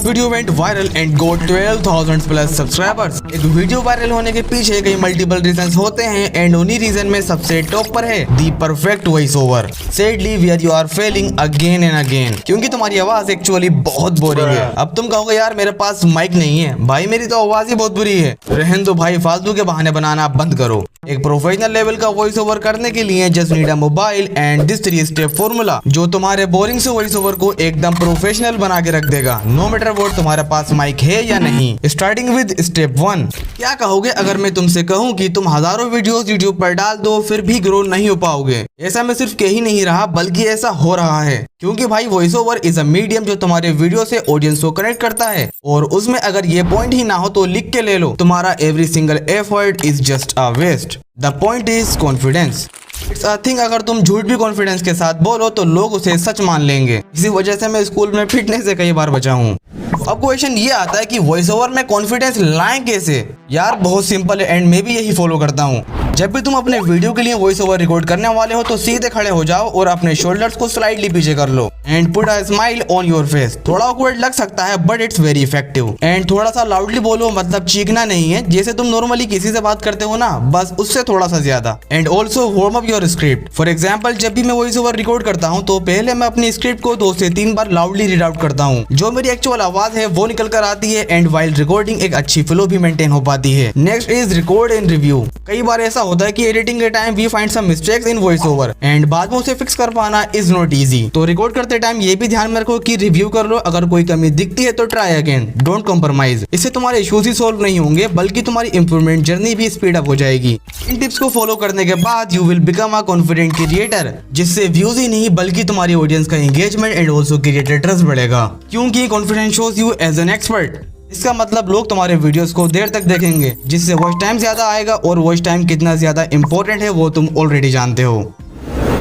Video went viral and got 12,000 plus subscribers. एक video viral होने के पीछे कई मल्टीपल रीजंस होते हैं एंड उन्हीं रीजन में सबसे टॉप पर है the perfect voice over. Sadly where you are failing again and again, क्योंकि तुम्हारी आवाज एक्चुअली बहुत बोरिंग है। अब तुम कहोगे यार मेरे पास माइक नहीं है, भाई मेरी तो आवाज ही बहुत बुरी है। रहने दो भाई, फालतू के बहाने बनाना बंद करो। एक प्रोफेशनल लेवल का वॉइस ओवर करने के लिए just need a mobile and this 3 step formula, जो तुम्हारे बोरिंग से वॉइस ओवर को एकदम प्रोफेशनल बना के रख देगा, नो मैटर व्हाट तुम्हारे पास माइक है या नहीं। Starting with step 1। क्या कहोगे अगर मैं तुमसे कहूँ कि तुम हजारों वीडियोस यूट्यूब पर डाल दो फिर भी ग्रो नहीं हो पाओगे? ऐसा मैं सिर्फ कह ही नहीं रहा बल्कि ऐसा हो रहा है, क्योंकि भाई voice over is a medium जो तुम्हारे वीडियो से ऑडियंस को कनेक्ट करता है। और उसमें अगर ये पॉइंट ही ना हो तो लिख के ले लो, तुम्हारा every single effort is just a waste. The point is confidence. It's a thing, अगर तुम झूठ भी कॉन्फिडेंस के साथ बोलो तो लोग उसे सच मान लेंगे। इसी वजह से मैं स्कूल में पिटने से कई बार बचा हूँ। अब क्वेश्चन ये आता है कि वॉइस ओवर में कॉन्फिडेंस लाएं कैसे? यार बहुत सिंपल है एंड मैं भी यही फॉलो करता हूँ। जब भी तुम अपने वीडियो के लिए वॉइस ओवर रिकॉर्ड करने वाले हो तो सीधे खड़े हो जाओ और अपने शोल्डर्स को स्लाइडली पीछे कर लो and put a smile on your face. थोड़ा ऑकवर्ड लग सकता है but it's very effective. And थोड़ा सा लाउडली बोलो, मतलब चीखना नहीं है, जैसे तुम नॉर्मली किसी से बात करते हो ना, बस उससे थोड़ा सा ज्यादा। And also warm up your script. For example, जब भी मैं वॉइस ओवर रिकॉर्ड करता हूँ तो पहले मैं अपनी स्क्रिप्ट को 2 से 3 बार लाउडली रीड आउट करता हूँ। जो मेरी एक्चुअल आवाज है वो निकल कर आती है एंड वाइल रिकॉर्डिंग एक अच्छी फ्लो भी मेंटेन हो पाती है। Next is record and review. कई बार ऐसा होता है कि एडिटिंग के time we find some mistakes in voice over and बाद में उसे फिक्स कर पाना इज नॉट इजी। तो रिकॉर्ड करते टाइम ये भी ध्यान में रखो कि रिव्यू कर लो, अगर कोई कमी दिखती है तो ट्राई अगेन, डोंट कॉम्प्रोमाइज। इससे तुम्हारे इश्यूज ही सॉल्व नहीं होंगे बल्कि तुम्हारी इंप्रूवमेंट जर्नी भी स्पीड अप हो जाएगी। इन टिप्स को फॉलो करने के बाद you will become a confident creator, जिससे व्यूज ही नहीं बल्कि तुम्हारी ऑडियंस का engagement and also creator trust बढ़ेगा, क्योंकि confidence shows you as an expert. इसका मतलब लोग तुम्हारे वीडियोस को देर तक देखेंगे, जिससे वॉच टाइम ज्यादा आएगा और वॉच टाइम कितना ज्यादा इंपॉर्टेंट है वो तुम ऑलरेडी जानते हो।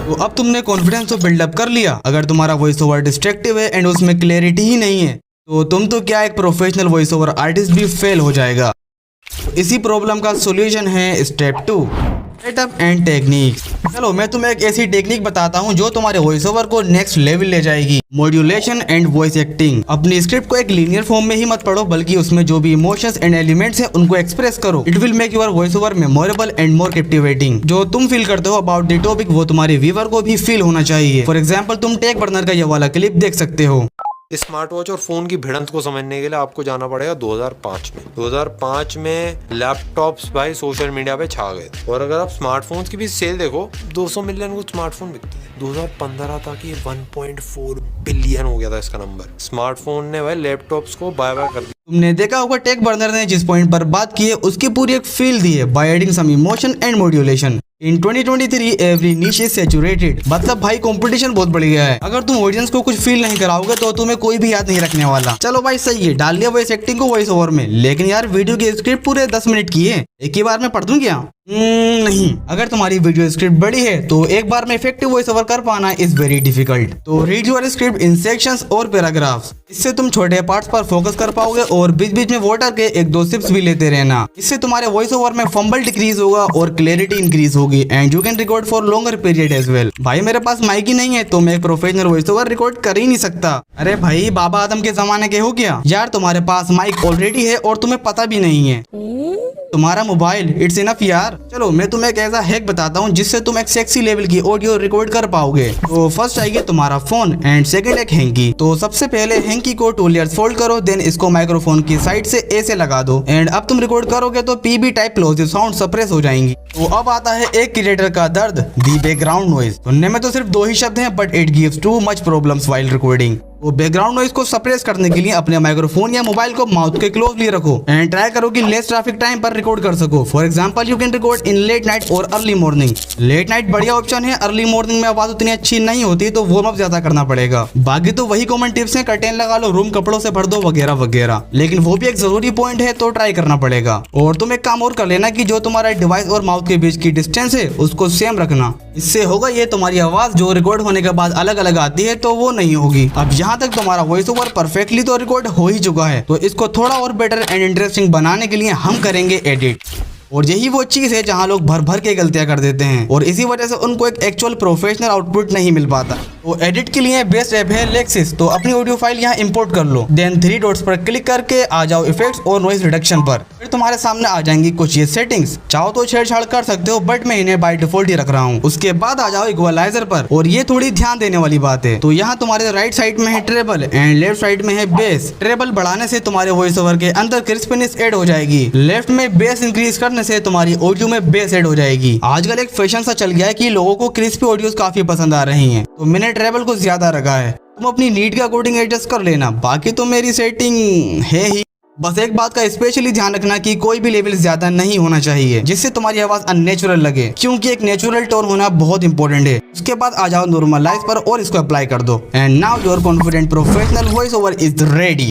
तो अब तुमने कॉन्फिडेंस तो बिल्डअप कर लिया। अगर तुम्हारा वॉइस ओवर डिस्ट्रक्टिव है एंड उसमें क्लैरिटी ही नहीं है तो तुम तो क्या एक प्रोफेशनल वॉइस ओवर आर्टिस्ट भी फेल हो जाएगा। इसी प्रॉब्लम का सॉल्यूशन है स्टेप 2, सेटअप एंड टेक्निक्स। चलो मैं तुम्हें एक ऐसी टेक्निक बताता हूँ जो तुम्हारे वॉइस ओवर को नेक्स्ट लेवल ले जाएगी। Modulation and voice acting. अपनी स्क्रिप्ट को एक लीनियर फॉर्म में ही मत पढ़ो बल्कि उसमें जो भी इमोशंस एंड एलिमेंट्स हैं उनको एक्सप्रेस करो। It will make your voice over memorable and more captivating. जो तुम फील करते हो अबाउट द टॉपिक वो तुम्हारे व्यूअर को भी फील होना चाहिए। फॉर एग्जाम्पल, तुम टेक बर्नर का ये वाला क्लिप देख सकते हो। स्मार्ट वॉच और फोन की भिड़ंत को समझने के लिए आपको जाना पड़ेगा 2005 में। 2005 में लैपटॉप्स भाई सोशल मीडिया पे छा गए थे। और अगर आप स्मार्टफोन्स की भी सेल देखो, 200 मिलियन को स्मार्टफोन बिकते हैं। 2015 तक ये 1.4 बिलियन हो गया था इसका नंबर। स्मार्टफोन ने भाई लैपटॉप्स को बाय बाय कर दिया। तुमने देखा होगा टेक बर्नर ने जिस पॉइंट पर बात की है उसकी पूरी एक फील दी है by adding some emotion and modulation. In 2023 every niche is saturated. मतलब भाई कंपटीशन बहुत बढ़ गया है। अगर तुम ऑडियंस को कुछ फील नहीं कराओगे तो तुम्हें कोई भी याद नहीं रखने वाला। चलो भाई सही है, डाल दिया वॉइस एक्टिंग को वॉइस ओवर में, लेकिन यार वीडियो की स्क्रिप्ट पूरे 10 मिनट की है, एक ही बार में पढ़ दूं क्या? नहीं। अगर तुम्हारी वीडियो स्क्रिप्ट बड़ी है तो एक बार में इफेक्टिव वॉइस ओवर कर पाना इज वेरी डिफिकल्ट। तो read your script in sections और पैराग्राफ्स। इससे तुम छोटे पार्ट्स पर फोकस कर पाओगे और बीच बीच में वाटर के 1-2 सिप्स भी लेते रहना। इससे तुम्हारे वॉइस ओवर में फंबल डिक्रीज होगा और क्लैरिटी इंक्रीज होगी and you can record for longer period as well. भाई मेरे पास माइक ही नहीं है तो मैं एक प्रोफेशनल वॉइस ओवर रिकॉर्ड कर ही नहीं सकता। अरे भाई बाबा आदम के जमाने के हो क्या यार? तुम्हारे पास माइक ऑलरेडी है और तुम्हें पता भी नहीं है। तुम्हारा मोबाइल इट्स इनफ यार। चलो मैं तुम्हें एक ऐसा हैक बताता हूँ जिससे तुम एक सेक्सी लेवल की ऑडियो रिकॉर्ड कर पाओगे। तो फर्स्ट चाहिए तुम्हारा फोन एंड सेकंड एक हैंकी। तो सबसे पहले हैंकी को 2 लेयर्स फोल्ड करो, देन इसको माइक्रोफोन की साइड से ऐसे लगा दो एंड अब तुम रिकॉर्ड करोगे तो पीबी टाइप प्लोजिव साउंड सप्रेस हो जाएंगी। तो अब आता है एक क्रिएटर का दर्द, दी बैकग्राउंड नॉइज। सुनने में तो सिर्फ 2 ही शब्द हैं but it gives too much problems while recording. वो बैकग्राउंड नॉइज को सप्रेस करने के लिए अपने माइक्रोफोन या मोबाइल को माउथ के क्लोजली रखो एंड ट्राई करो कि लेस ट्रैफिक टाइम पर रिकॉर्ड कर सको। For example, you can record in late night और अर्ली मॉर्निंग। लेट नाइट बढ़िया ऑप्शन है, अर्ली मॉर्निंग में आवाज उतनी अच्छी नहीं होती तो वार्म अप ज्यादा करना पड़ेगा। बाकी तो वही कॉमन टिप्स हैं, कर्टेन लगा लो, रूम कपड़ों से भर दो वगैरह वगैरह, लेकिन वो भी एक जरूरी पॉइंट है तो ट्राई करना पड़ेगा। और तुम एक काम और कर लेना कि जो तुम्हारा डिवाइस और माउथ के बीच की डिस्टेंस है उसको सेम रखना। इससे होगा ये तुम्हारी आवाज जो रिकॉर्ड होने के बाद अलग अलग आती है तो वो नहीं होगी। अब यहाँ तक तुम्हारा वॉइस ओवर परफेक्टली तो रिकॉर्ड हो ही चुका है, तो इसको थोड़ा और बेटर एंड इंटरेस्टिंग बनाने के लिए हम करेंगे एडिट। और यही वो चीज है जहाँ लोग भर भर के गलतियां कर देते हैं और इसी वजह से उनको एक एक्चुअल प्रोफेशनल आउटपुट नहीं मिल पाता। तो एडिट के लिए बेस्ट ऐप है लेक्सिस। तो अपनी ऑडियो फाइल यहाँ इंपोर्ट कर लो, देन 3 डॉट्स पर क्लिक करके आ जाओ इफेक्ट्स और नॉइज रिडक्शन पर। फिर तुम्हारे सामने आ जाएंगी कुछ ये सेटिंग्स, चाहो तो छेड़छाड़ कर सकते हो बट मैं इन्हें बाय डिफॉल्ट ही रख रहा हूँ। उसके बाद आ जाओ इक्वलाइजर पर, और ये थोड़ी ध्यान देने वाली बात है। तो यहाँ तुम्हारे राइट साइड में है ट्रेबल एंड लेफ्ट साइड में है बेस। ट्रेबल बढ़ाने से तुम्हारे वॉइस ओवर के अंदर क्रिस्पीनेस ऐड हो जाएगी, लेफ्ट में बेस इंक्रीज करने से तुम्हारी ऑडियो में बेस ऐड हो जाएगी। आजकल एक फैशन सा चल गया है कि लोगों को क्रिस्पी ऑडियोज काफी पसंद आ रही हैं, तो मैंने ट्रेबल को ज्यादा रखा है। तुम अपनी नीड के अकॉर्डिंग एडजस्ट कर लेना, बाकी तो मेरी सेटिंग है ही। बस एक बात का स्पेशली ध्यान रखना कि कोई भी लेवल ज्यादा नहीं होना चाहिए जिससे तुम्हारी आवाज अननेचुरल लगे, क्योंकि एक नेचुरल टोन होना बहुत इंपॉर्टेंट है। उसके बाद आ जाओ नॉर्मलाइज पर और इसको अप्लाई कर दो, and now your confident professional voice over is ready.